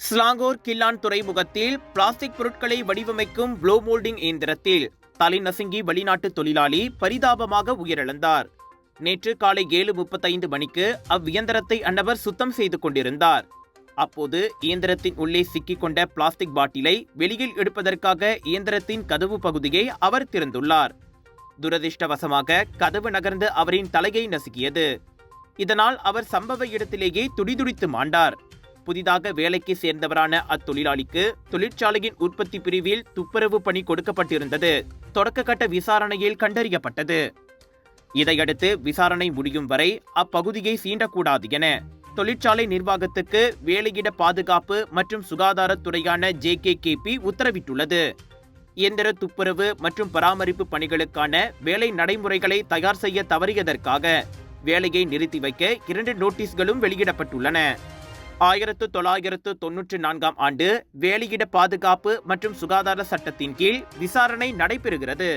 ஸ்லாங்கூர் கில்லான் துறைமுகத்தில் பிளாஸ்டிக் பொருட்களை வடிவமைக்கும் ப்ளோ மோல்டிங் இயந்திரத்தில் தலை நசுங்கி வெளிநாட்டு தொழிலாளி பரிதாபமாக உயிரிழந்தார். நேற்று காலை 7:35 மணிக்கு அவ்வியந்திரத்தை அந்நபர் சுத்தம் செய்து கொண்டிருந்தார். அப்போது இயந்திரத்தின் உள்ளே சிக்கிக் கொண்ட பிளாஸ்டிக் பாட்டிலை வெளியில் எடுப்பதற்காக இயந்திரத்தின் கதவு பகுதியை அவர் திறந்துள்ளார். துரதிர்ஷ்டவசமாக கதவு நகர்ந்து அவரின் தலையை நசுக்கியது. இதனால் அவர் சம்பவ இடத்திலேயே துடிதுடித்து மாண்டார். புதிதாக வேலைக்கு சேர்ந்தவரான அத்தொழிலாளிக்கு தொழிற்சாலையின் உற்பத்தி பிரிவில் துப்புரவு பணி கொடுக்கப்பட்டிருந்தது தொடக்க கட்ட விசாரணையில் கண்டறியப்பட்டது. இதையடுத்து விசாரணை முடியும் வரை அப்பகுதியை சீண்டக்கூடாது என தொழிற்சாலை நிர்வாகத்துக்கு வேலையிட பாதுகாப்பு மற்றும் சுகாதாரத்துறையான JKKP உத்தரவிட்டுள்ளது. இயந்திர துப்புரவு மற்றும் பராமரிப்பு பணிகளுக்கான வேலை நடைமுறைகளை தயார் செய்ய தவறியதற்காக வேலையை நிறுத்தி வைக்க 2 நோட்டீஸ்களும் வெளியிடப்பட்டுள்ளன. 1994 ஆண்டு வேலையிட பாதுகாப்பு மற்றும் சுகாதார சட்டத்தின் கீழ் விசாரணை நடைபெறுகிறது.